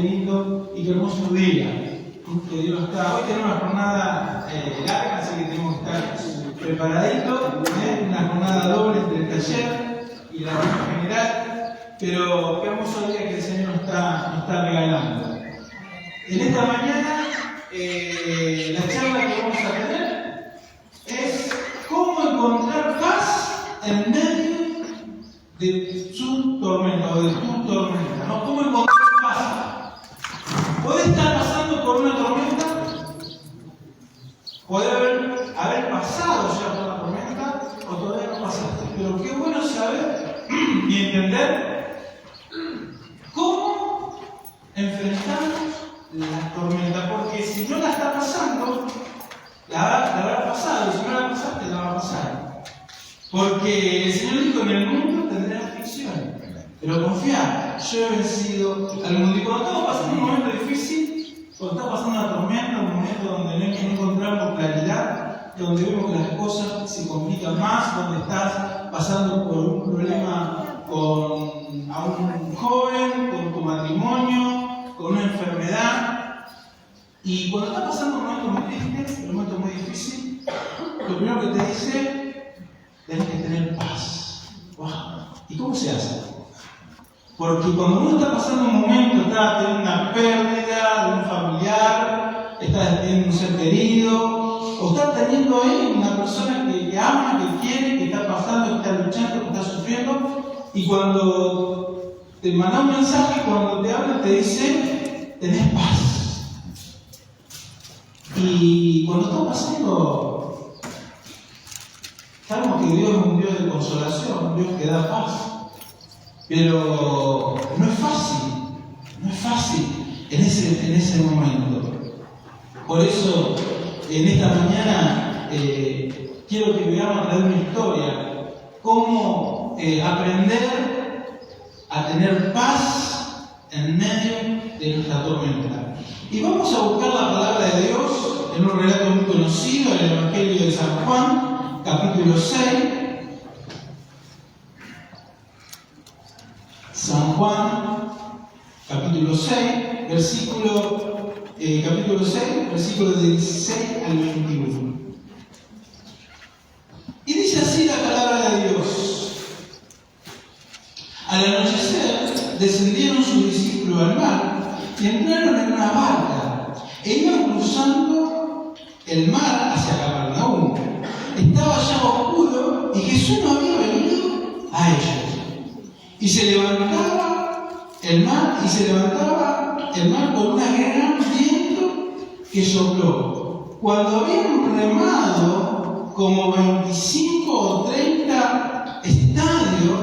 lindo y qué hermoso día que Dios está. Hoy tenemos una jornada larga, así que tenemos que estar preparaditos. Una jornada doble entre el taller y la reunión general, pero qué hermoso día que el Señor nos está regalando. En esta mañana, la charla que vamos a tener es cómo encontrar paz en medio de su tormenta o de tu tormenta, ¿no? ¿Cómo encontrar paz? Puede estar pasando por una tormenta, puede haber pasado ya por una tormenta o todavía no pasaste, pero qué bueno saber y entender cómo enfrentamos la tormenta, porque si no la está pasando, la habrá pasado, y si no la pasaste, la va a pasar. Porque el Señor dijo: en el mundo tendrás aflicción, pero confía, yo he vencido al mundo. Y cuando estamos pasando un momento difícil, cuando está pasando una tormenta, un momento donde no encontramos claridad, donde vemos que las cosas se complican más, donde estás pasando por un problema a un joven, con tu matrimonio, con una enfermedad, y cuando está pasando un momento muy triste, un momento muy difícil, lo primero que te dice: tenés que tener paz. ¡Wow! ¿Y cómo se hace? Porque cuando uno está pasando un momento, está teniendo una pérdida de un familiar, está teniendo un ser querido, o está teniendo ahí una persona que ama, que quiere, que está pasando, que está luchando, que está sufriendo, y cuando te manda un mensaje, cuando te habla, te dice: tenés paz. Y cuando está pasando, sabemos que Dios es un Dios de consolación, un Dios que da paz, pero no es fácil en ese momento. Por eso, en esta mañana, quiero que veamos a través de una historia cómo aprender a tener paz en medio de nuestra tormenta. Y vamos a buscar la palabra de Dios en un relato muy conocido, en el Evangelio de San Juan, capítulo 6. San Juan, capítulo 6, versículos de 16 al 21. Y dice así la palabra de Dios: al anochecer descendieron sus discípulos al mar y entraron en una barca e iban cruzando el mar hacia Capernaum. Estaba ya oscuro y Jesús no había venido a ellos. Y se levantaba el mar con una gran viento que sopló. Cuando habían remado como 25 o 30 estadios,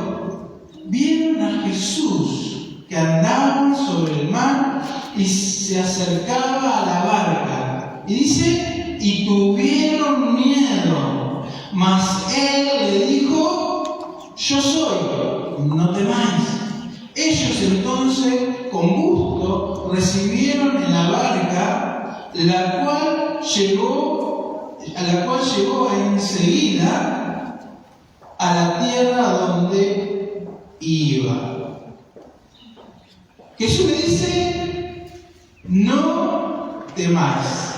vieron a Jesús que andaba sobre el mar y se acercaba a la barca. Y dice: y tuvieron miedo, mas él le dijo: yo soy, no temáis. Ellos entonces con gusto recibieron en la barca, la cual llegó enseguida a la tierra donde iba. Jesús le dice: no temáis.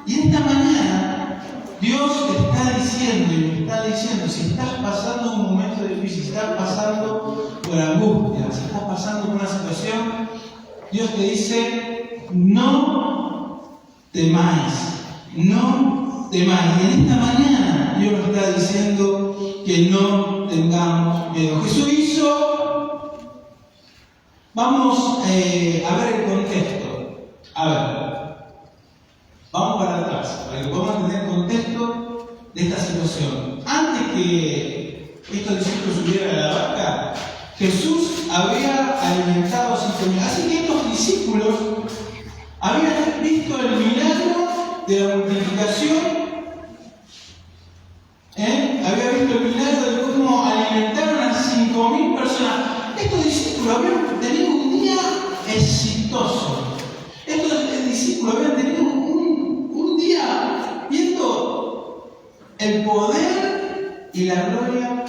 Y esta mañana Dios te está diciendo y me está diciendo: si estás pasando un momento difícil, si estás pasando por angustia, si estás pasando por una situación, Dios te dice: no temáis, no temáis. Y en esta mañana Dios nos está diciendo que no tengamos miedo. Jesús hizo... Vamos a ver el contexto. Vamos para atrás, para que podamos tener contexto de esta situación. Antes que estos discípulos subieran a la barca, Jesús había alimentado a 5.000. Así que estos discípulos habían visto el milagro de la multiplicación, había visto el milagro de cómo alimentaron a 5.000 personas. Estos discípulos habían tenido un día exitoso. Estos discípulos habían tenido un día viendo el poder y la gloria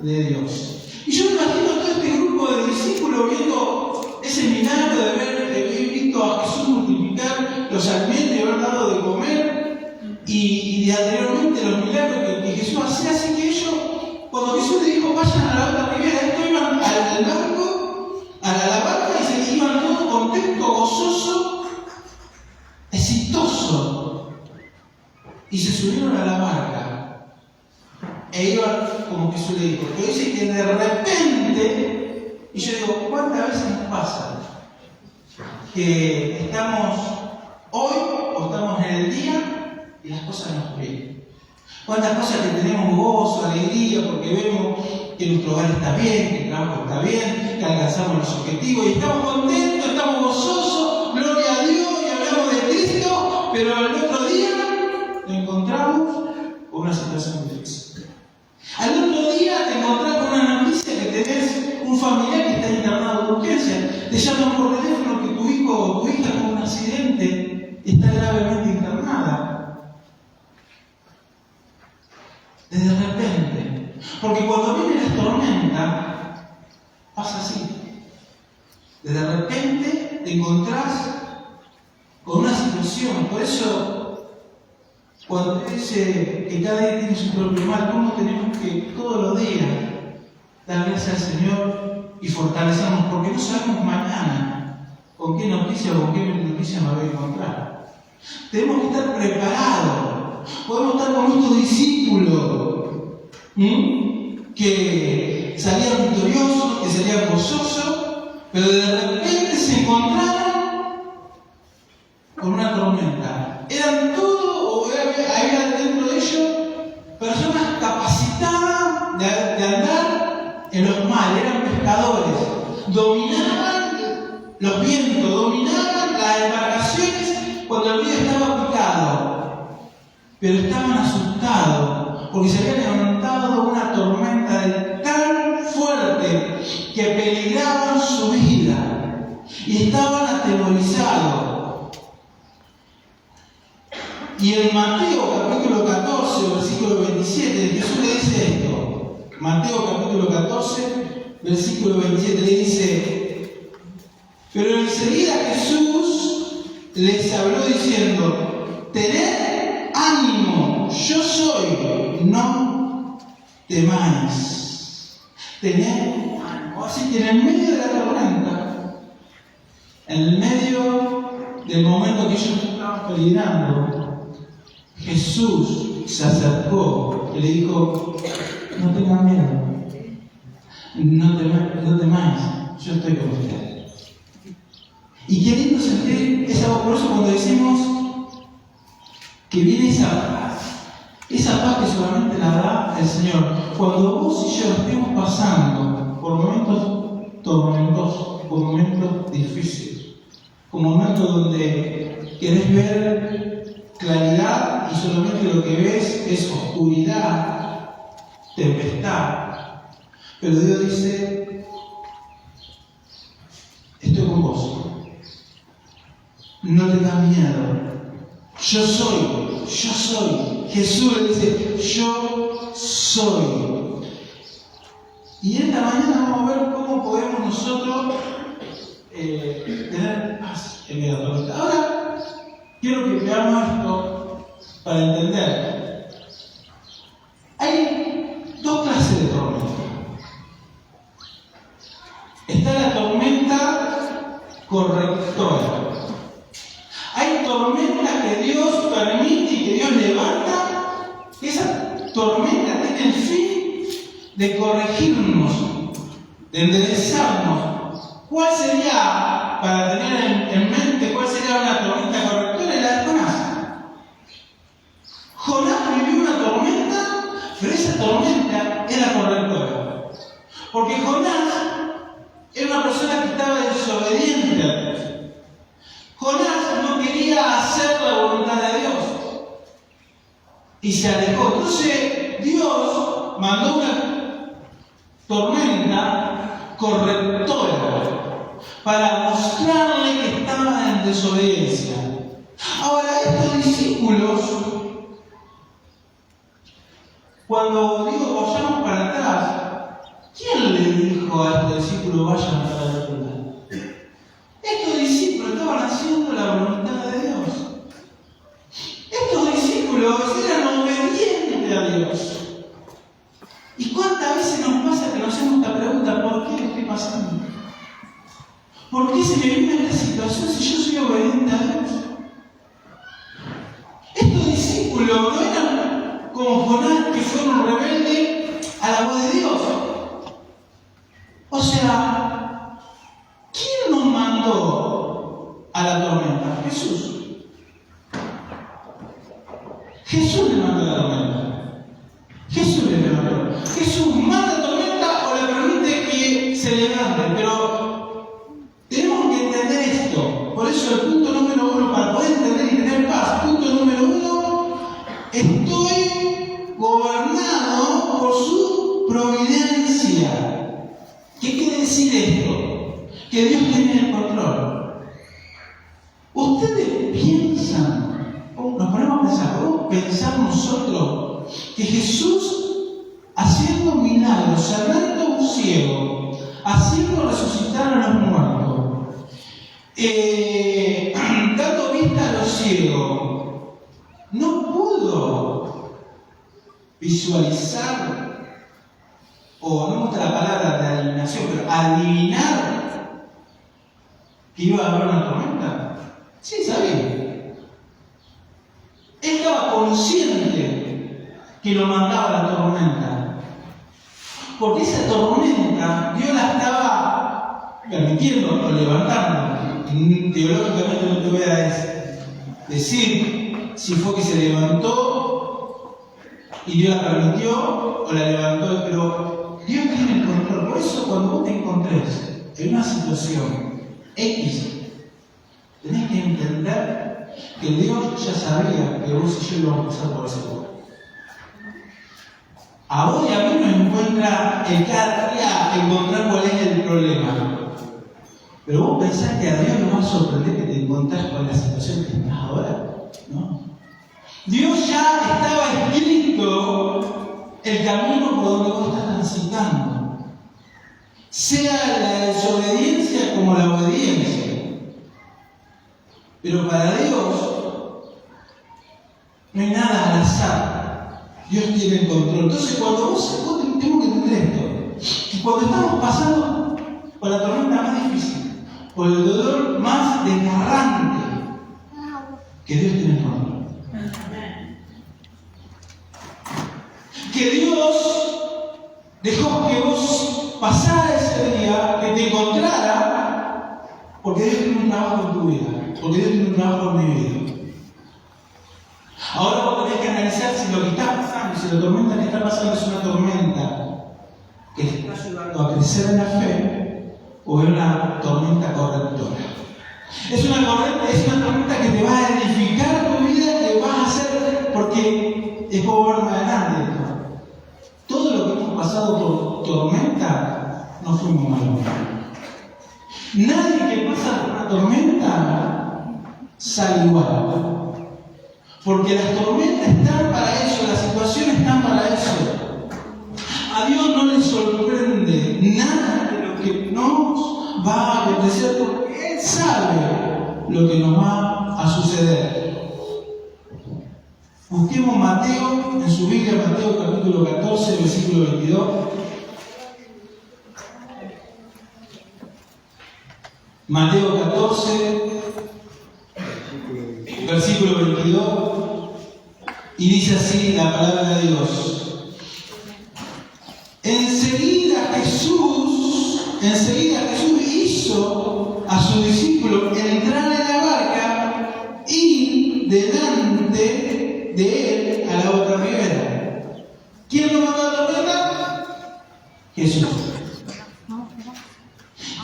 de Dios. Y yo me imagino a todo este grupo de discípulos viendo ese milagro de ver he visto a Jesús multiplicar los alimentos y haber dado de comer, y de anteriormente los milagros que Jesús hacía, así que ellos, cuando Jesús le dijo vayan a la otra ribera, estos iban al barco, a la barca, y se iban todos contentos, gozosos, exitosos, y se subieron a la barca, e iban como Jesús le dijo. Pero dice que de repente, y yo digo, ¿cuántas veces nos pasa que estamos hoy o estamos en el día y las cosas nos vienen? ¿Cuántas cosas que tenemos gozo, alegría, porque vemos que nuestro hogar está bien, que el trabajo está bien, que alcanzamos los objetivos y estamos contentos, estamos gozosos, gloria a Dios y hablamos de Cristo, pero el otro día nos encontramos con una situación difícil. Al otro día te encontrás con una noticia que tenés un familiar que está internado de urgencia, te llaman por teléfono que tu hijo o tu hija tuvo un accidente, está gravemente internada. De repente, porque cuando viene la tormenta, pasa así. De repente te encontrás con una situación. Por eso, cuando dice que cada día tiene su propio mal, ¿cómo tenemos que todos los días dar gracias al Señor y fortalecernos? Porque no sabemos mañana con qué noticia o con qué noticia me voy a encontrar. Tenemos que estar preparados. Podemos estar con nuestros discípulos que salían victoriosos, que salían gozosos, pero de repente se encontraron con una tormenta. Eran todos, o había dentro de ellos personas capacitadas de andar en los mares, eran pescadores, dominaban los vientos, dominaban las embarcaciones cuando el río estaba picado. Pero estaban asustados porque se había levantado una tormenta tan fuerte que peligraban su vida y estaban atemorizados. Y en Mateo capítulo 14, versículo 27, Jesús le dice esto. Mateo capítulo 14, versículo 27 le dice: pero enseguida Jesús les habló diciendo: tened ánimo, yo soy, no temáis. Tened ánimo. Así que en el medio de la tormenta, en el medio del momento que ellos estaban peligrando, Jesús se acercó y le dijo: no tengan miedo, no temáis, yo estoy con ustedes. Y qué lindo sentir esa voz. Por eso cuando decimos que viene esa paz que solamente la da el Señor. Cuando vos y yo estemos pasando por momentos tormentosos, por momentos difíciles, por momentos donde querés ver claridad y solamente lo que ves es oscuridad, tempestad, pero Dios dice: estoy con vos, no tengas miedo. Yo soy. Jesús le dice: yo soy. Y esta mañana vamos a ver cómo podemos nosotros tener paz en medio de la tormenta. Ahora, quiero que veamos esto para entender. Hay dos clases de tormenta. Está la tormenta correctora. Hay tormentas que Dios permite y que Dios levanta. Esa tormenta tiene el fin de corregirnos, de enderezarnos. ¿Cuál sería, para tener en mente, cuál sería una tormenta correctora? Y la de Jonás. Jonás vivió una tormenta, pero esa tormenta era correctora. Porque Jonás era una persona que estaba desobediente a Dios. Jonás no quería hacer la voluntad de Dios y se alejó. Entonces Dios mandó una tormenta correctora para mostrarle que estaba en desobediencia. Ahora, estos discípulos, cuando digo vayamos para atrás, ¿quién le dijo a estos discípulos vayan para el otro lado? Estos discípulos discípulos eran obedientes a Dios. ¿Y cuántas veces nos pasa que nos hacemos esta pregunta? ¿Por qué le estoy pasando? ¿Por qué se me viene esta situación si yo soy obediente a Dios? Estos discípulos no eran como Jonás, que fueron rebeldes a la voz de Dios. O sea, ¿quién nos mandó a la tormenta? Jesús. Jesús le mandó a la tormenta. Jesús le levantó. Jesús manda la tormenta o le permite que se levante. Pero tenemos que entender esto. Por eso el punto número 1, para poder entender y tener paz, punto número 1, estoy gobernado por su providencia. ¿Qué quiere decir esto? Que Dios tiene el control. Ustedes piensan, nos ponemos a pensar, ¿podemos pensar nosotros que Jesús, haciendo milagros, sanando a un ciego, haciendo resucitar a los muertos, dando vista a los ciegos, no pudo visualizar, o no me gusta la palabra de adivinación, pero adivinar que iba a haber una tormenta? Sí, sabía. Él estaba consciente que lo mandaba la tormenta. Porque esa tormenta Dios la estaba permitiendo o levantando. Teológicamente no te voy a decir si fue que se levantó y Dios la permitió o la levantó, pero Dios tiene el control. Por eso cuando vos te encontrés en una situación X, tenés que entender que Dios ya sabía que vos y yo íbamos a pasar por ese lugar. A vos y a mí nos encuentra el cada día encontrar cuál es el problema. Pero vos pensás que a Dios no va a sorprender que te encontrás con la situación que estás ahora, ¿no? Dios ya estaba escrito el camino por donde vos estás transitando. Sea la desobediencia como la obediencia. Pero para Dios no hay nada al azar. Dios tiene el control. Entonces cuando vos tenemos que entender esto, que cuando estamos pasando por la tormenta más difícil, por el dolor más desgarrante, que Dios tiene el control. Que Dios dejó que vos pasaras ese día, que te encontrara, porque Dios tiene un trabajo en tu vida, porque Dios tiene un trabajo en mi vida. Ahora vos tenés que analizar si lo que está pasando, si la tormenta que está pasando es una tormenta que te está ayudando a crecer en la fe o es una tormenta correctora. Es una tormenta que te va a edificar tu vida, que vas a hacer, porque es como ver más adelante. Todo lo que hemos pasado por tormenta no fuimos malos. Nadie que pasa por una tormenta sale igual. Porque las tormentas están para eso, las situaciones están para eso. A Dios no le sorprende nada de lo que nos va a acontecer, porque Él sabe lo que nos va a suceder. Busquemos Mateo, en su Biblia, Mateo capítulo 14, versículo 22. Mateo 14, versículo 22. Y dice así la palabra de Dios. Enseguida Jesús hizo a su discípulo entrar en la barca y delante de él a la otra ribera. ¿Quién lo mandó a la tormenta? Jesús.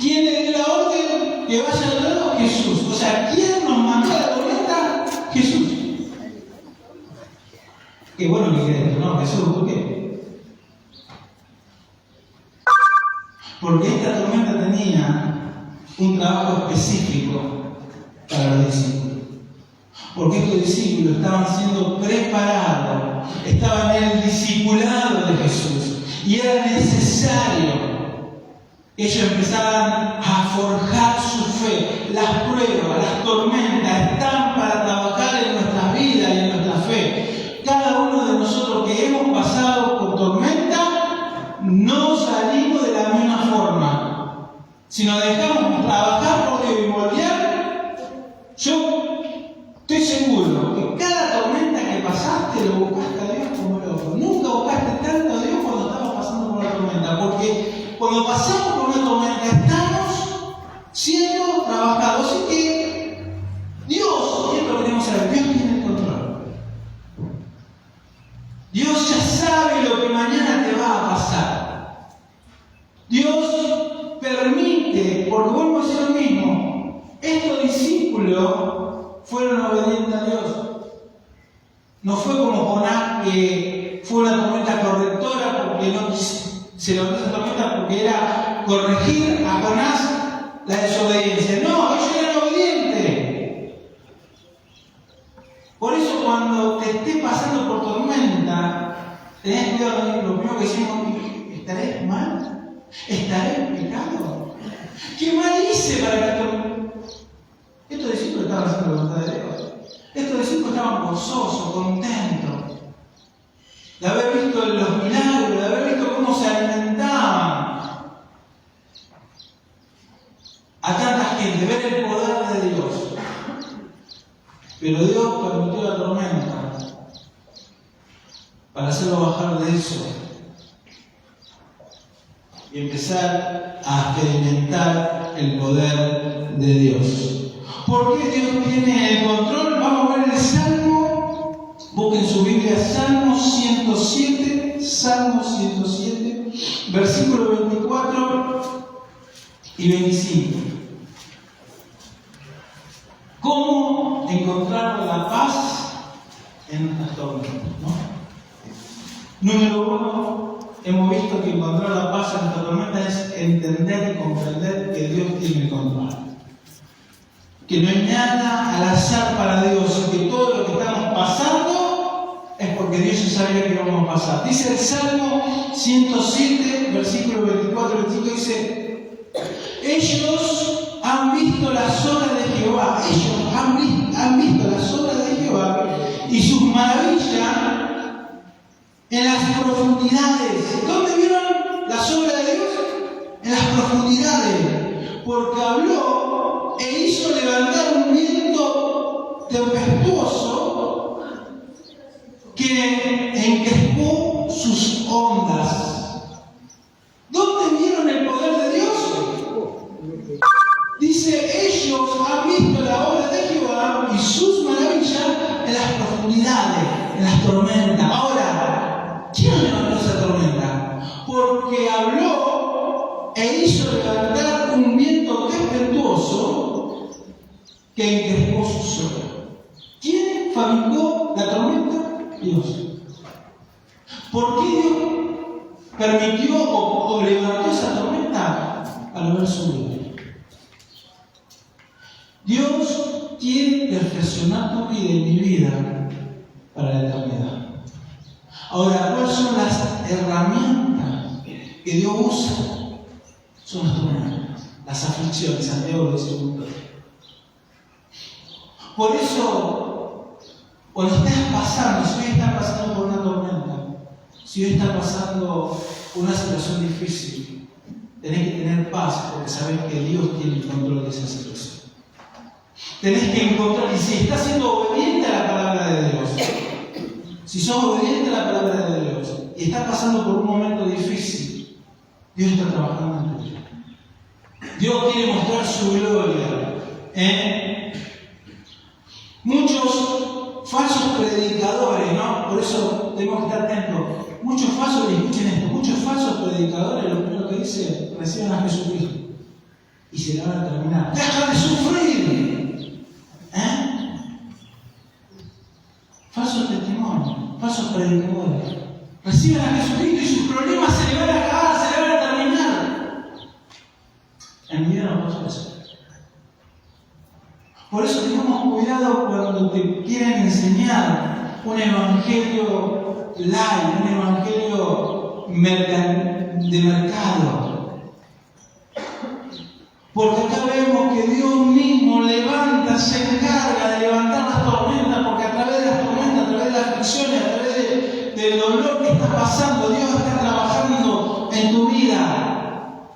¿Quién le dio la orden que vaya al lado? Jesús. O sea, ¿quién nos mandó a la tormenta? Jesús. Qué bueno que quede esto, ¿no? Jesús, ¿por qué? Porque esta tormenta tenía un trabajo específico para los discípulos. Porque estos discípulos estaban siendo preparados, estaban en el discipulado de Jesús. Y era necesario que ellos empezaran a forjar su fe. Las pruebas, las tormentas están para trabajar en nuestras vidas y en nuestra fe. pasado por tormenta, no salimos de la misma forma, sino dejamos trabajar por Dios y moldear. Yo estoy seguro que cada tormenta que pasaste lo buscaste a Dios como loco. Nunca buscaste tanto a Dios cuando estabas pasando por la tormenta, porque cuando pasamos por una tormenta estamos siendo trabajados. Así que Dios, y esto lo tenemos que saber, Dios tiene el control. Dios ya sabe lo que mañana te va a pasar. Dios permite, porque vuelvo a decir lo mismo, estos discípulos fueron obedientes a Dios. No fue como Jonás, que fue una tormenta correctora porque no se levantó esa tormenta porque era corregir a Jonás la desobediencia. No, ellos eran obedientes. Por eso cuando te esté pasando por tormenta, tenés cuidado. Lo primero que decimos: ¿estaré mal? ¿Estaré en pecado? ¿Qué mal hice para que esto? Estos discípulos estaban haciendo la voluntad de Dios. Estos discípulos estaban gozosos, contentos de haber visto los milagros, de haber visto cómo se alimentaban a tanta gente, ver el poder de Dios. Pero Dios permitió la tormenta para hacerlo bajar de eso y empezar a experimentar el poder de Dios. ¿Por qué Dios tiene el control? Vamos a ver el Salmo. Busquen su Biblia, Salmo 107, versículos 24 y 25. ¿Cómo encontrar la paz en estas tormentas? Número uno, hemos visto que encontrar la paz en esta tormenta es entender y comprender que Dios tiene el control. Que no hay nada al azar para Dios, y que todo lo que estamos pasando es porque Dios ya sabía que vamos a pasar. Dice el Salmo 107, versículo 24 y 25, dice: ellos han visto las obras de Jehová, ellos han visto las obras de Jehová y sus maravillas en las profundidades. ¿Dónde vieron las obras de Dios? En las profundidades, porque habló e hizo levantar un viento tempestuoso que encrespó sus ondas. ¿Dónde vieron el poder de Dios? Dice: ellos han visto la obra de Jehová y sus maravillas en las profundidades, en las tormentas. Ahora, ¿quién levantó esa tormenta? Porque habló e hizo levantar un viento tempestuoso que encrespó sus olas. ¿Quién fabricó la tormenta? Dios. ¿Por qué Dios permitió o levantó esa tormenta? Al ver su vida. Dios quiere perfeccionar tu vida y mi vida para la eternidad. Ahora, ¿cuáles son las herramientas que Dios usa? Son las tormentas, las aflicciones. Santiago lo dice mucho. Por eso, cuando estés pasando, si hoy estás pasando por una tormenta, si hoy estás pasando por una situación difícil, tenés que tener paz porque sabés que Dios tiene el control de esa situación. Tenés que encontrar, y si estás siendo obediente a la palabra de Dios, si sos obediente a la palabra de Dios y estás pasando por un momento difícil, Dios está trabajando en tu vida. Dios quiere mostrar su gloria. Muchos falsos predicadores, ¿no? Por eso tenemos que estar atentos. Muchos falsos, escuchen esto, muchos falsos predicadores lo primero que dicen: reciban a Jesucristo. Y se la van a terminar. ¡Deja de sufrir! Falsos testimonios, falsos predicadores. Reciban a Jesucristo y sus problemas se le van a acabar, se le van a terminar. En mi vida no pasa eso. Por eso tengamos cuidado cuando te quieren enseñar un evangelio light, un evangelio de mercado. Porque acá vemos que Dios mismo levanta, se encarga de levantar las tormentas, porque a través de las tormentas, a través de las aflicciones, a través del dolor que está pasando, Dios está trabajando en tu vida.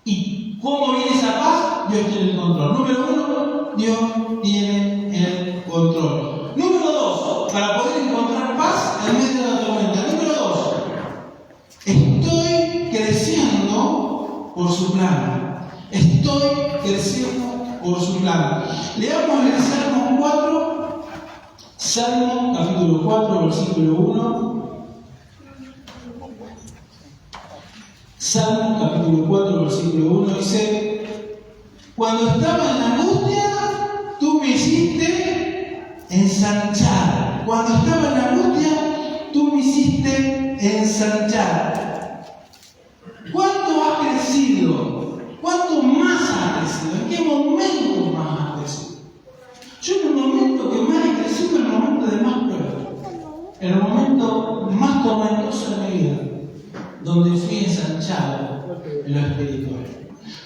¿Y cómo viene esa paz? Dios tiene el control. Número uno, Dios tiene el control. Número dos, para poder encontrar paz en medio de la tormenta. Número dos, estoy creciendo por su plan. Estoy creciendo por su plan. Leamos el Salmo 4, Salmo capítulo 4, versículo 1. Salmo capítulo 4, versículo 1 dice: cuando estaba en la angustia, tú me hiciste ensanchar. Cuando estaba en la angustia, tú me hiciste ensanchar. ¿Cuánto has crecido? ¿Cuánto más has crecido? ¿En qué momento más has crecido? Yo en el momento que más he crecido, en el momento de más prueba, en el momento más tormentoso de mi vida, donde fui ensanchado en lo espiritual,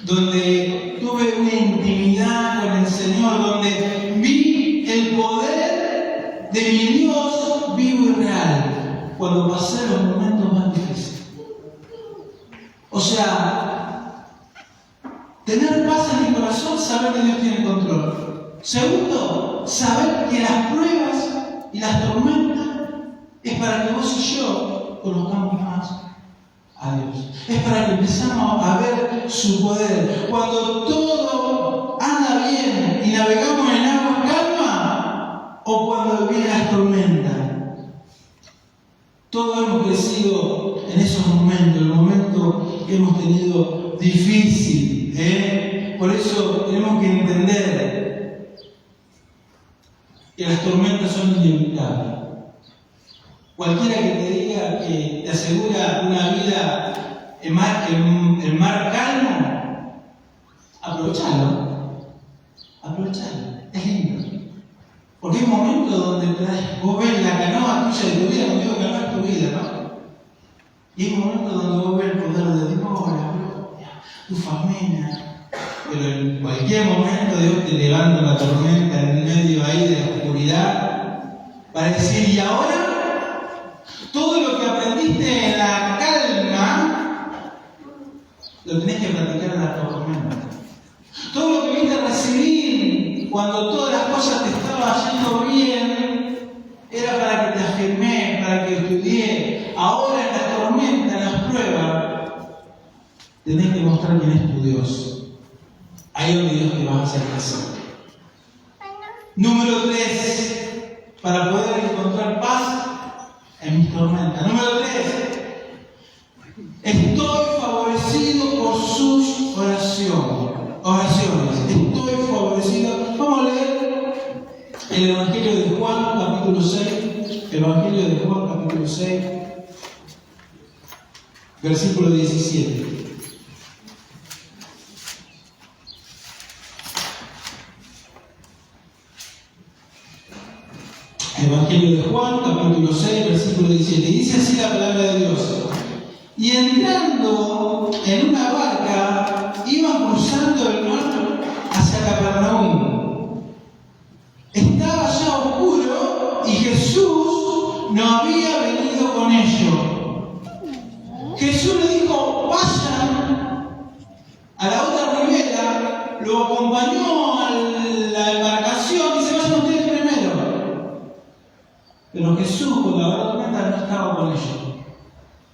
donde tuve una intimidad con el Señor, donde vi el poder de mi Dios vivo y real, cuando pasé los momentos más difíciles. O sea, tener paz en mi corazón, saber que Dios tiene el control. Segundo, saber que las pruebas y las tormentas es para que vos y yo conozcamos más a Dios. Es para que empezamos a ver su poder. Cuando todo anda bien y navegamos en agua calma, o cuando vienen las tormentas. Todos hemos crecido en esos momentos, el momento que hemos tenido difícil. Por eso tenemos que entender que las tormentas son inevitables. Cualquiera que te diga que te asegura una vida en mar calmo, aprovechalo. Es lindo. Porque hay momentos donde vos ves la canoa tuya de tu vida, no digo que no es tu vida, ¿no? Y hay momentos donde vos ves el poder de Dios, la gloria, tu familia. Pero en cualquier momento Dios te levanta una tormenta en medio ahí de la oscuridad para decir: ¿y ahora? Todo lo que aprendiste en la calma lo tenés que practicar en la tormenta. Todo lo que viste a recibir cuando todas las cosas te estaban yendo bien era para que te afirmé, para que estudié. Ahora en la tormenta, en las pruebas, tenés que mostrar quién es tu Dios. Ahí es donde Dios te va a hacer crecer. Número 3, para poder encontrar paz en mis tormentas. Número 3, estoy favorecido por sus oraciones. Estoy favorecido. Vamos a leer el Evangelio de Juan, capítulo 6. Evangelio de Juan, capítulo 6, versículo 17. Evangelio de Juan, capítulo 6, versículo 17. Dice así la palabra de Dios: y entrando en una barca, iban cruzando el mar hacia Capernaum. Estaba ya oscuro y Jesús no había venido con ellos. Jesús le dijo: vayan a la otra ribera, lo acompañó a la embarcación y se vayan ustedes primero. Pero Jesús, con la tormenta, no estaba con ellos.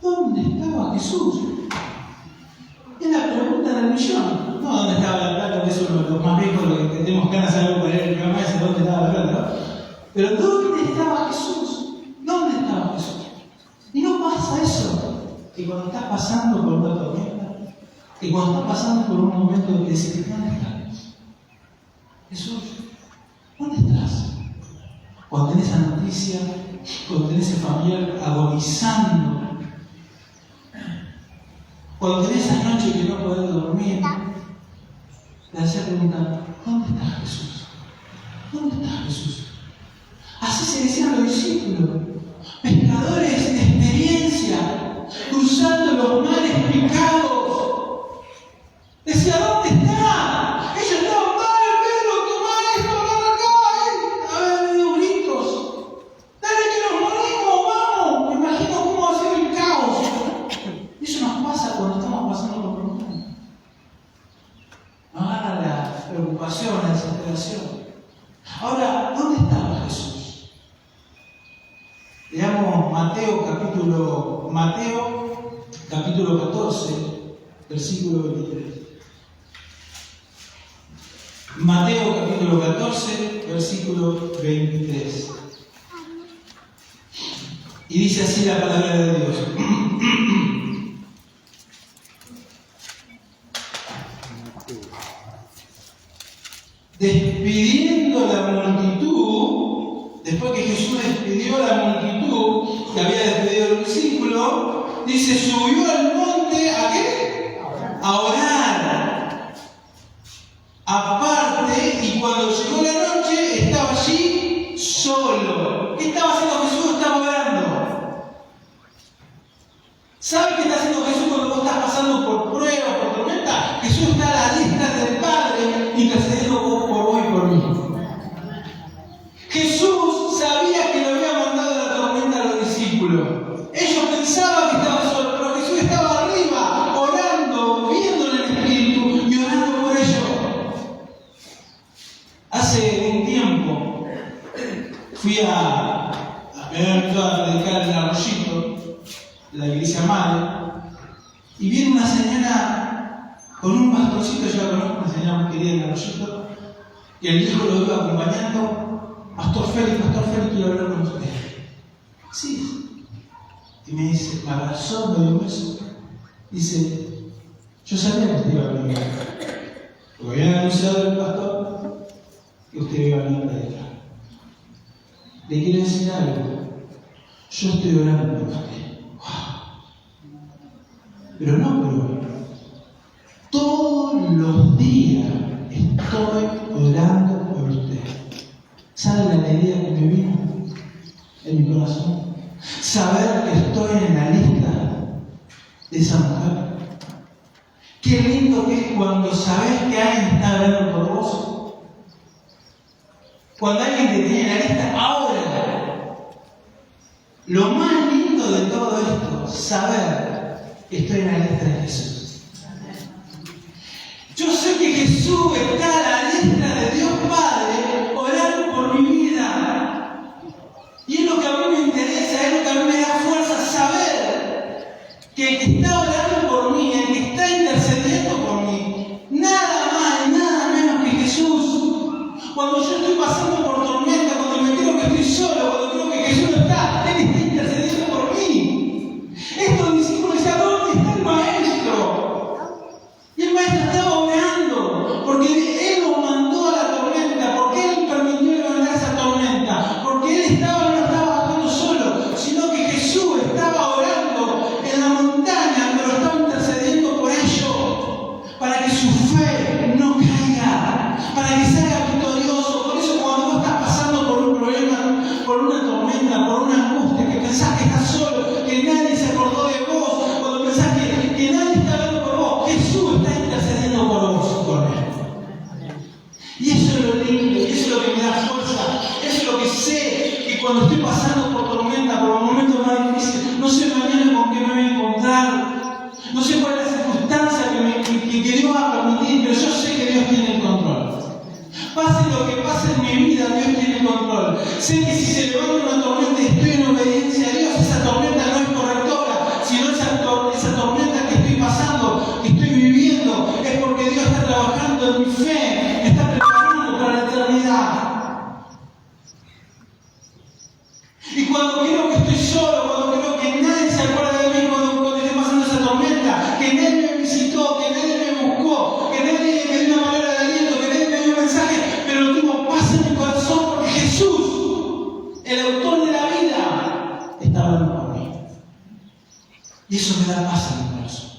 ¿Dónde estaba Jesús? Es la pregunta del millón. No, ¿dónde estaba la plata? Que eso es los más viejos, los que tenemos ganas de saber cuál era el programa ese, ¿dónde estaba la plata? ¿No? Pero ¿dónde estaba Jesús? ¿Dónde estaba Jesús? Y no pasa eso, que cuando estás pasando por una tormenta, que cuando estás pasando por un momento de decir: ¿dónde estás? Jesús, ¿dónde estás? Cuando tenés esa noticia, cuando tenés ese familiar agonizando, cuando tenés esa noche que no podés dormir, te haces preguntar: ¿dónde está Jesús? ¿Dónde está Jesús? Así se decían los discípulos, pescadores de experiencia, cruzando los mares picados. Decía: ¿dónde está? Ellos estaban: dale, Pedro, toma esto, ven acá. A ver, dio gritos: dale que nos morimos, vamos. Me imagino cómo hacía Leamos Mateo capítulo 14, versículo 23. Mateo capítulo 14, versículo 23. Y dice así la palabra de Dios. Despidiendo la multitud, después que Jesús despidió a la multitud que había despedido al discípulo, dice, subió al monte, ¿a qué? A orar. Aparte, y cuando llegó la noche, estaba allí solo. ¿Qué estaba haciendo Jesús? Estaba orando. ¿Sabes qué está haciendo Jesús cuando vos estás pasando por pruebas, por tormenta? Jesús está a la diestra del Padre intercediendo por vos y por mí. Jesús sabía que le había mandado la tormenta a los discípulos. Ellos pensaban que estaba solo, pero Jesús estaba arriba, orando, viendo en el Espíritu y orando por ellos. Hace un tiempo fui me había invitado a predicar en el Arroyito, la iglesia madre, y viene una señora con un pastorcito, yo la conozco, una señora muy querida en el Arroyito, y el hijo lo iba acompañando. Pastor Félix, quiero hablar con usted. Sí. Y me dice, me abrazó, me dio un beso. Dice, yo sabía que usted iba a venir. Porque había anunciado el pastor que usted iba a venir a predicar. Le quiero decir algo. Yo estoy orando por usted. Wow. Pero todos los días estoy orando por usted. ¿Sabe la alegría que me vino en mi corazón? Saber que estoy en la lista de esa mujer. Qué lindo que es cuando sabes que alguien está orando por vos. Cuando alguien te tiene en la lista, ahora. Lo más lindo de todo esto, saber que estoy en la lista de Jesús. Yo sé que Jesús está a la lista de Dios Padre orando por mi vida. Y es lo que a mí me interesa, es lo que a mí me da fuerza saber que el que está orando por mí, el que está intercediendo por mí, nada más y nada menos que Jesús. Cuando yo estoy pasando por tormenta, cuando me creo que estoy solo, cuando creo que Jesús no está, Él está intercediendo por mí. Estos discípulos decían, ¿dónde está el maestro? Y el maestro estaba orando, porque Él lo mandó a la tormenta, porque Él permitió levantar esa tormenta, porque Él no estaba actuando solo, sino que Jesús estaba orando en la montaña, pero estaba intercediendo por ellos, para que su fe no caiga, para que sea victorioso. Por eso cuando vos estás pasando por un problema, por una tormenta, por una angustia, que pensás que estás solo, que nadie se acordó de vos, cuando pensás que nadie está hablando por vos, Jesús está intercediendo por vos, por Él. Y eso es lo lindo, y eso es lo que me da fuerza, eso es lo que sé, que cuando estoy pasando por tormenta, por momentos más difíciles, no sé mañana con qué me voy a encontrar, no sé cuál es la circunstancia que Dios va a permitir, pero yo sé que Dios tiene el control. Pase lo que pase en mi vida, Dios tiene el control. Sé que si se levanta una tormenta y estoy en obediencia a Dios, esa tormenta no es correctora, sino esa tormenta que estoy pasando, que estoy viviendo, es porque Dios está trabajando en mi fe, me está preparando para la eternidad. Y cuando creo que estoy solo, cuando creo que nadie se acuerda de mí, cuando estoy pasando esa tormenta, que nadie me visitó, que nadie me buscó, que nadie me dio una palabra de aliento, que nadie me dio un mensaje, pero lo tengo paz en mi corazón porque Jesús, el autor de la vida, está hablando por mí. Y eso me da paz en mi corazón.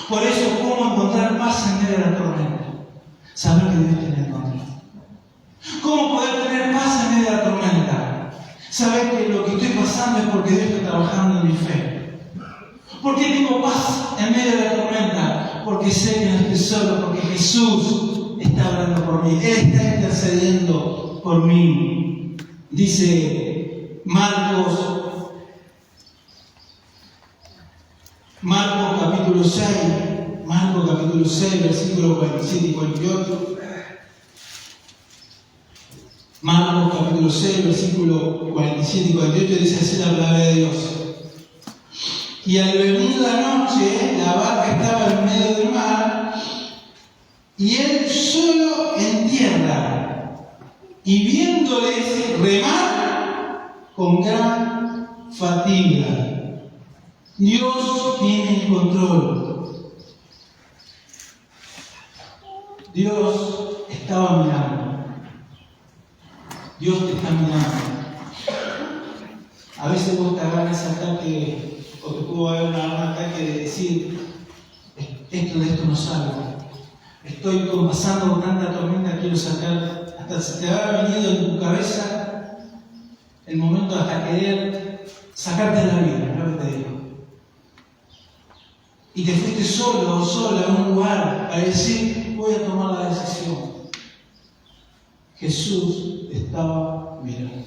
Por eso, ¿cómo encontrar paz en medio de la tormenta? Saber que Dios tiene el control. ¿Cómo poder tener paz en medio de la tormenta? Saber que lo que estoy pasando es porque Dios está trabajando en mi fe. ¿Por qué tengo paz en medio de la tormenta? Porque sé que no estoy solo, porque Jesús está hablando por mí. Él está intercediendo por mí. Dice Marcos capítulo 6, versículos 47 y 48. Marcos capítulo 6, versículo 47 y 48 dice así la palabra de Dios. Y al venir la noche, la barca estaba en medio del mar, y él solo en tierra, y viéndoles remar con gran fatiga. Dios tiene el control. Dios estaba mirando. Dios te está mirando. A veces vos te agarras ese ataque, o te pudo haber un ataque de decir, esto de esto no salgo. Estoy pasando por tanta tormenta, quiero sacar, hasta se te habrá venido en tu cabeza el momento hasta querer sacarte de la vida, ¿no te digo? Y te fuiste solo o sola a un lugar para decir, voy a tomar la decisión. Jesús estaba mirando.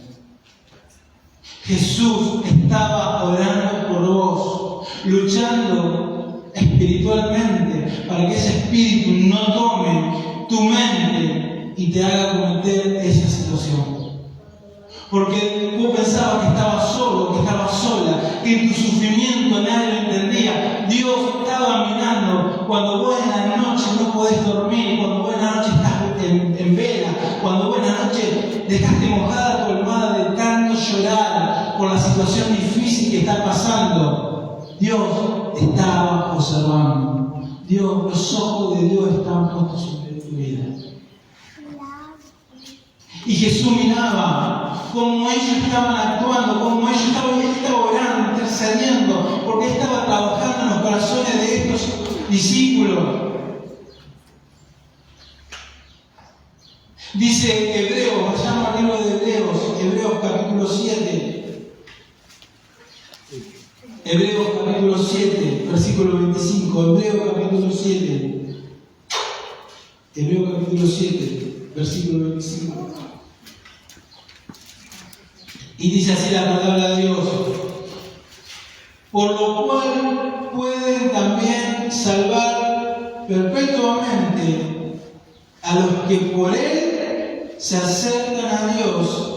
Jesús estaba orando por vos, luchando espiritualmente para que ese espíritu no tome tu mente y te haga cometer esa situación. Porque vos pensabas que estabas solo, que estabas sola, que en tu sufrimiento nadie lo entendía. Dios estaba mirando cuando vos en la noche no podés dormir, cuando vos en la noche estás en vela, cuando vos en la noche dejaste mojada tu almohada de tanto llorar por la situación difícil que está pasando. Dios estaba observando. Los ojos de Dios estaban puestos sobre tu vida. Y Jesús miraba cómo ellos estaban actuando, cómo ellos estaban orando, intercediendo, porque estaba trabajando en los corazones de estos discípulos. Dice Hebreos, vayamos al libro de Hebreos capítulo 7. Hebreos capítulo 7, versículo 25. Hebreos capítulo 7. Hebreos capítulo 7, versículo 25. Y dice así la palabra de Dios: por lo cual pueden también salvar perpetuamente a los que por él se acercan a Dios.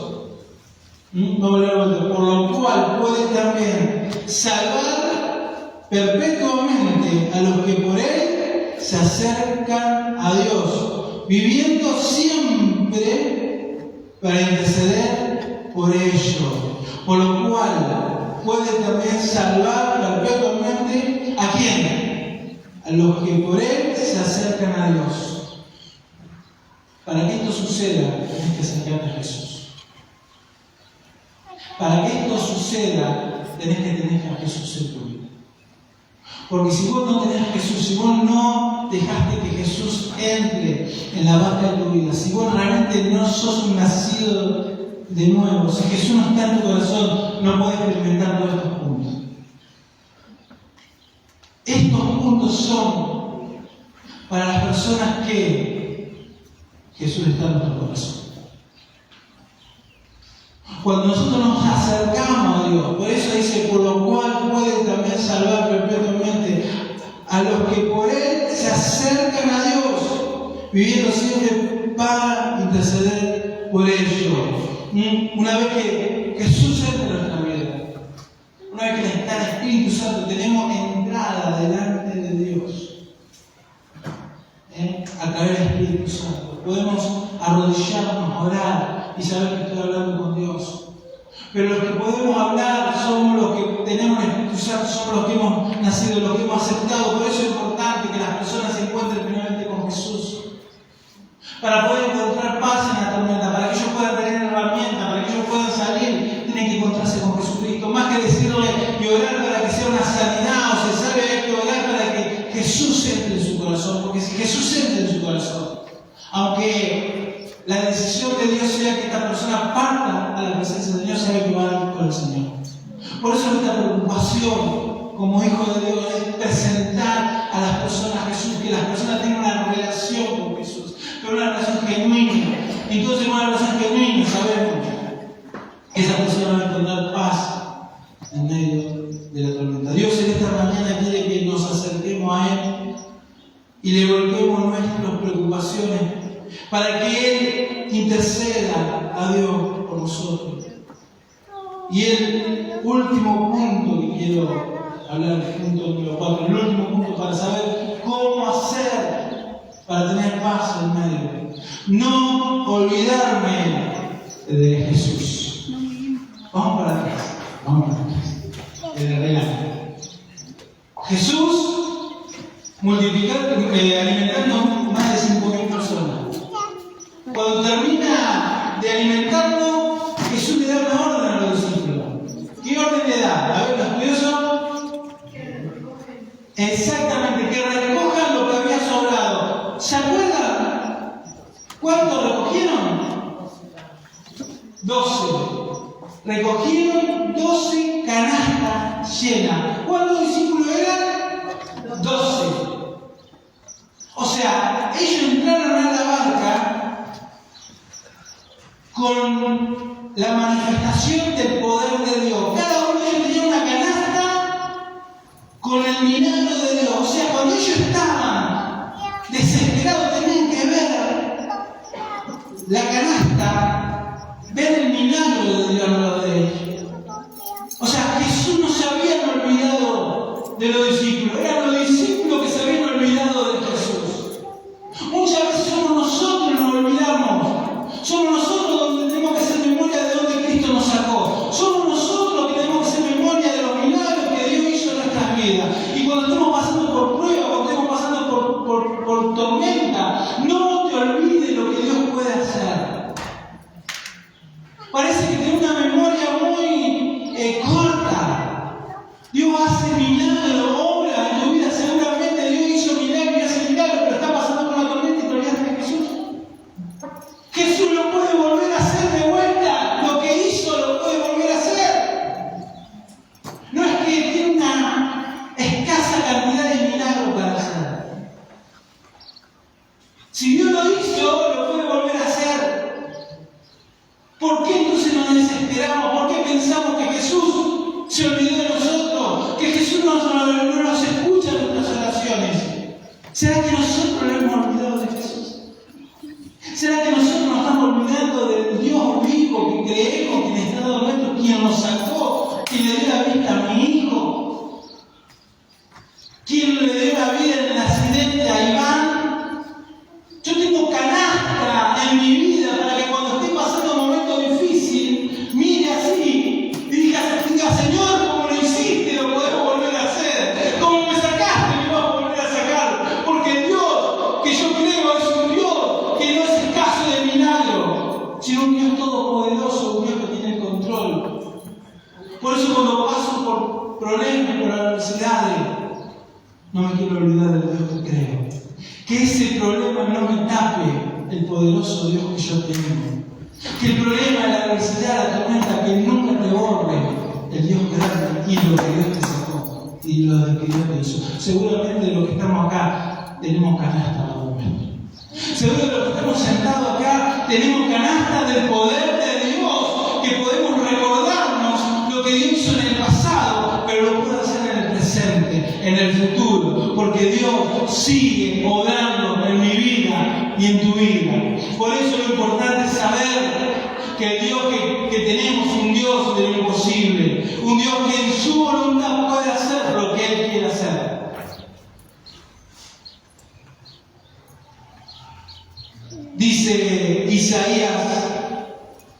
Por lo cual pueden también salvar perpetuamente a los que por él se acercan a Dios, viviendo siempre para interceder por ellos. Por lo cual puede también salvar perpetuamente ¿a quién? A los que por él se acercan a Dios. Para que esto suceda, tenés que acercarte a Jesús. Para que esto suceda, tenés que tener a Jesús en tu vida. Porque si vos no tenés a Jesús, si vos no dejaste que Jesús entre en la barca de tu vida, si vos realmente no sos un nacido de nuevo, si Jesús no está en tu corazón, no podés experimentar todos estos puntos. Estos puntos son para las personas que Jesús está en nuestro corazón. Cuando nosotros nos acercamos a Dios, por eso dice, por lo cual puede también salvar perpetuamente a los que por él se acercan a Dios, viviendo siempre para interceder por ellos. Una vez que Jesús entra en nuestra vida, una vez que está el Espíritu Santo, tenemos entrada delante de Dios. A través del Espíritu Santo podemos arrodillarnos, orar y saber que estoy hablando con Dios. Pero los que podemos hablar somos los que tenemos el Espíritu Santo, somos los que hemos nacido, los que hemos aceptado. Por eso es importante que las personas se encuentren primeramente con Jesús, para poder encontrar paz en la tormenta, para que ellos puedan tener herramientas, para que ellos puedan salir, tienen que encontrarse con Jesucristo. Más que decirle y orar para que sea una sanidad, o se sabe, hay que orar para que Jesús entre en su corazón, porque si Jesús entra en su corazón, aunque la decisión de Dios sea que esta persona parta a la presencia de Dios, sabe que va a ir con el Señor. Por eso nuestra preocupación como hijos de Dios es presentar a las personas a Jesús, que las personas tengan una relación con Jesús, pero una relación genuina. Entonces, una relación genuina, sabemos que esa persona va a encontrar paz en medio de la tormenta. Dios en esta mañana quiere que nos acerquemos a Él y le volquemos nuestras preocupaciones para que Él interceda a Dios por nosotros. Y el último punto que quiero hablar, el punto número 4, el último punto para saber cómo hacer para tener paz en medio. No olvidarme de Jesús. Vamos para atrás. Desde adelante. Jesús alimentando más de 5.000 personas. Cuando termina de alimentarlo, Jesús le da una orden a los discípulos. ¿Qué orden le da? A ver, los estudiosos. Exactamente, que recojan lo que había sobrado. ¿Se acuerdan? ¿Cuántos recogieron? 12. Recogieron 12 canastas llenas. ¿Cuántos discípulos eran? 12. O sea, ellos entraron a la barca con la manifestación del poder de Dios. Cada uno de ellos tenía una canasta con el milagro de Dios. O sea, cuando ellos estaban desesperados, tenían que ver la canasta, ver el milagro de Dios a lo de ellos. O sea, Jesús no se había olvidado de los discípulos, eran los discípulos que se habían olvidado de Jesús. Muchas veces somos nosotros los que nos olvidamos, somos nosotros donde tenemos que hacer memoria de donde Cristo nos sacó, somos nosotros los que tenemos que hacer memoria de los milagros que Dios hizo en nuestras vidas. Y cuando estemos pasando por pruebas, cuando estemos pasando por tormenta, no te olvides lo que Dios puede hacer. Parece que tiene una memoria muy corta. Dios hace milagros, obra en tu vida. Seguramente Dios hizo milagros y hace milagros, pero está pasando por la tormenta y te olvidaste de Jesús. Jesús lo puede volver a hacer de vuelta. Lo que hizo lo puede volver a hacer. No es que tiene una escasa cantidad de milagros para hacer. Si Dios lo hizo, lo puede volver a hacer. ¿Por qué entonces nos desesperamos? ¿Por qué pensamos que Jesús se olvidó de nosotros? ¿Que Jesús no nos escucha en nuestras oraciones? ¿Será que nosotros nos hemos olvidado de Jesús? ¿Será que nosotros nos estamos olvidando del Dios vivo que creemos, quien está dado nuestro, quien nos sacó, quien le dio la vida a mi hijo, quien le dio la vida en el accidente a Iván? Yo tengo canastra en mi vida para que cuando esté pasando un momento difícil, mire así y diga, Señor, como lo hiciste, lo podemos volver a hacer. Como me sacaste, me vas a volver a sacar. Porque el Dios que yo creo es un Dios que no es escaso de milagro, sino un Dios todopoderoso, un Dios que tiene el control. Por eso cuando paso por problemas, por adversidades, no me quiero olvidar del Dios que creo. Que ese problema no me tape el poderoso Dios que yo tengo. Que el problema, la adversidad, la tormenta, que nunca te borre el Dios grande y lo que Dios te sacó y lo que Dios te hizo. Seguramente los que estamos acá tenemos canasta en algún momento. Seguro que los que estamos sentados acá tenemos canasta del poder de Dios, que podemos recordarnos lo que Dios hizo en el pasado, pero lo puede hacer en el presente, en el futuro, porque Dios sigue obrando en mi vida y en tu vida. Por eso lo importante es saber que el Dios que tenemos es un Dios de lo imposible, un Dios que en su voluntad puede hacer lo que Él quiere hacer. Dice Isaías,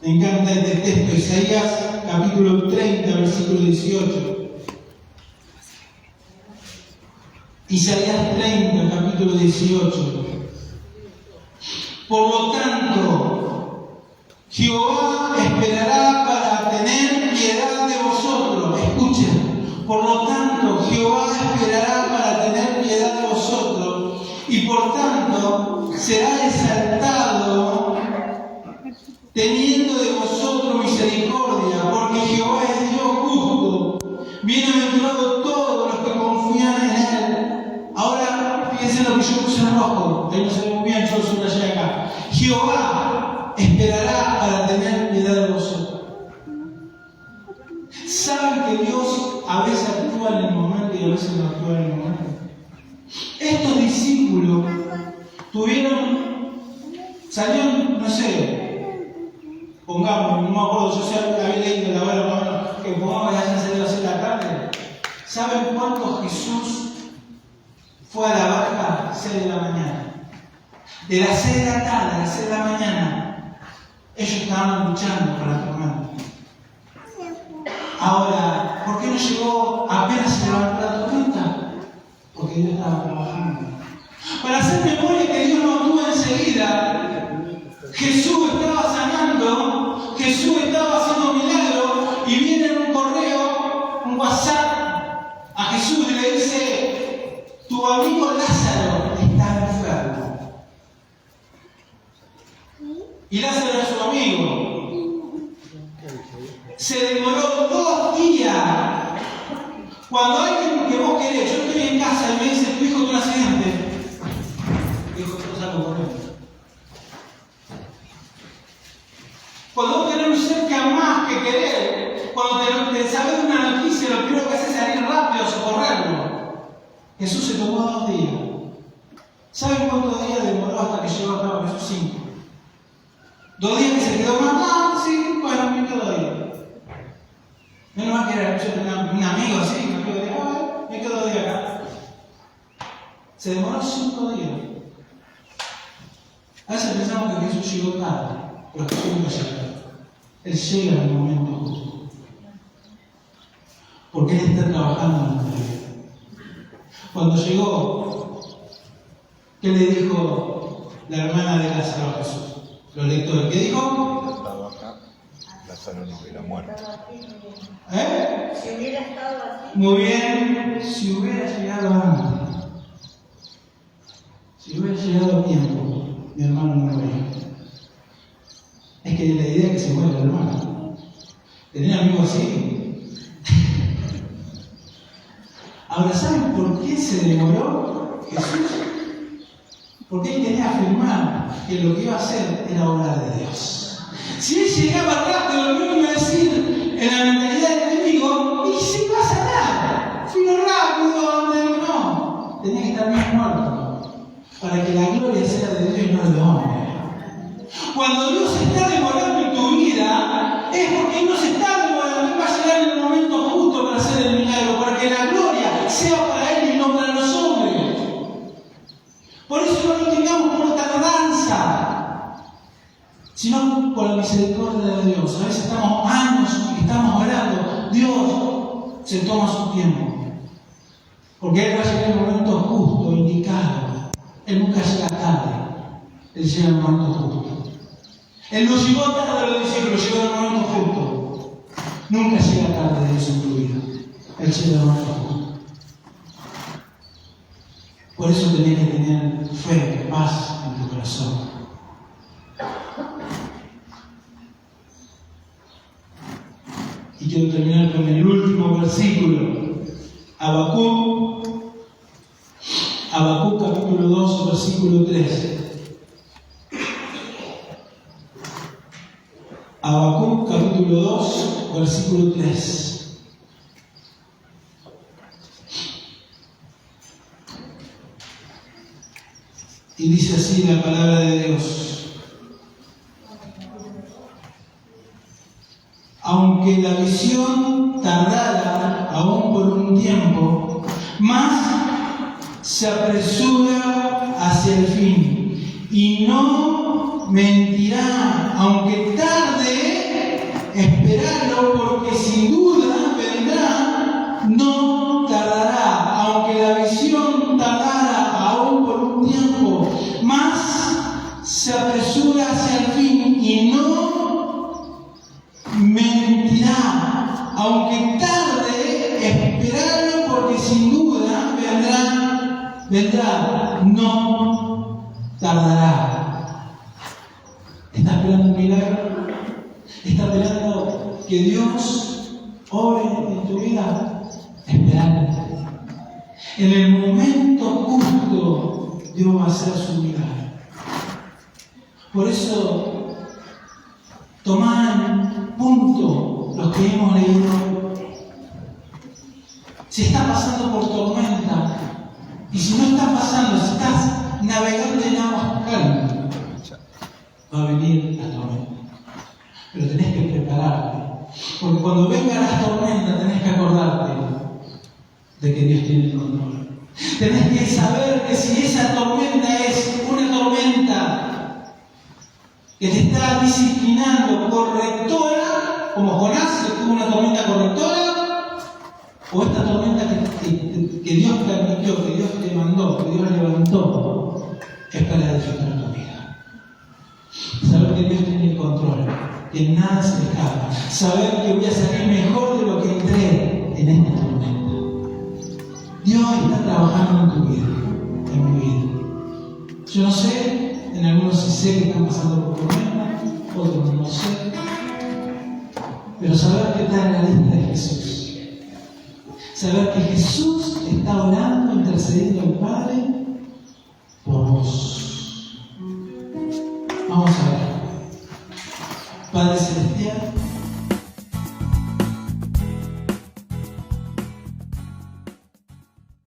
me encanta este texto, Isaías capítulo 30, versículo 18. Isaías 30, capítulo 18. Por lo tanto, Jehová esperará para tener piedad de vosotros. Escuchen. Por lo tanto, Jehová esperará para tener piedad de vosotros, y por tanto será exaltado, teniendo de vosotros misericordia, porque Jehová es Dios justo. Bienaventurados todos los que confían en Él. Ahora, fíjense lo que yo puse en rojo, que no se ve muy bien, yo subrayé acá. Jehová esperará para tener piedad de vosotros. ¿Saben que Dios a veces actúa en el momento y a veces no actúa en el momento? Estos discípulos salieron, no sé, todo, yo había leído la verdad, que como vayan a hacer así la carne. ¿Saben cuánto Jesús fue a la barca a 6 de la mañana? De las 6 de la tarde a las 6 de la mañana, ellos estaban luchando por la tormenta. Ahora, ¿por qué no llegó apenas se levantó la tormenta? Porque Dios estaba trabajando. Para hacer memoria que Dios no actuó enseguida, Jesús estaba sanando, Jesús estaba haciendo milagros, y viene un correo, un WhatsApp a Jesús y le dice: tu amigo Lázaro está enfermo. Y Lázaro era su amigo. Se demoró 2 días. Cuando alguien que vos querés, yo estoy en casa y me dice: tu hijo tuvo un accidente, dijo: yo salgo corriendo. Cuando vos tenés cerca más que querer, cuando te sabes una noticia, lo primero que haces es salir rápido a socorrerlo. Jesús se tomó 2 días. ¿Saben cuántos días demoró hasta que llegó acá a Jesús? 5. 2 días que se quedó más, sí, bueno, me quedo ahí. Menos mal que yo tenía un amigo así, me quedo 2 días acá. Se demoró 5 días. A veces pensamos que Jesús llegó tarde, pero Jesús nunca llega. Él llega en el momento justo. Porque Él está trabajando en nuestra vida. Cuando llegó, ¿qué le dijo la hermana de Lázaro a Jesús? Los lectores, ¿qué dijo? Si estaba acá, Lázaro no hubiera muerto. Si hubiera estado aquí. Muy bien, si hubiera llegado antes, si hubiera llegado a tiempo, mi hermano no moría. Es que la idea es que se muera el hermano. ¿Tener amigos así? Ahora, ¿saben por qué se demoró Jesús? Porque Él quería afirmar que lo que iba a hacer era obra de Dios. Si Él llegaba rápido, lo mismo iba a decir en la mentalidad del enemigo: y si va a sanar, fino rápido, no. Tenía que estar bien muerto, para que la gloria sea de Dios y no del hombre. Cuando Dios se está demorando en tu vida, es porque no se está demorando, Él va a llegar en el momento justo para hacer el milagro, para que la gloria sea para Él y no para los hombres. Por eso no lo tengamos por tardanza, sino por la misericordia de Dios. A veces estamos años y estamos orando, Dios se toma su tiempo, porque Él va a llegar en el momento justo, indicado. Él nunca llega tarde, Él llega en el momento justo. Él no llegó tarde a los discípulos, llegó en el momento justo. Nunca llega tarde Dios en tu vida, Él llega en el momento justo. Por eso tenés que tener fe, paz en tu corazón. Y quiero terminar con el último versículo. Habacuc capítulo 2, versículo 3. Habacuc capítulo 2, versículo 3. Y dice así la palabra de Dios: aunque la visión tardara aún por un tiempo, más se apresura hacia el fin, y no mentirá, aunque tarde, esperarlo, porque sin duda vendrá, no tardará. Aunque la visión tardara aún por un tiempo, más se apresura hacia el fin y no mentirá. Aunque tarde, esperarlo, porque sin duda vendrá, no tardará. ¿Estás esperando un milagro? ¿Estás esperando que Dios obre en tu vida? Esperando. En el momento justo, Dios va a hacer su milagro. Por eso, tomad en punto los que hemos leído. Si estás pasando por tormenta, y si no estás pasando, si estás navegando en aguas calmas, va a venir la tormenta. Pero tenés que prepararte. de que Dios tiene el control. Tenés que saber que si esa tormenta es una tormenta que te está disciplinando, correctora, como Jonás, que tuvo una tormenta correctora, o esta tormenta que Dios permitió, que Dios te mandó, que Dios levantó, es para disfrutar tu vida. Saber que Dios tiene el control, que nada se escapa. Saber que voy a salir mejor de lo que entré en esta tormenta. Dios está trabajando en tu vida, en mi vida. Yo no sé, en algunos sí sé que están pasando por tormenta, otros no sé. Pero saber que está en la lista de Jesús. Saber que Jesús está orando, intercediendo al Padre por vos. Vamos a ver. Padre Celestial,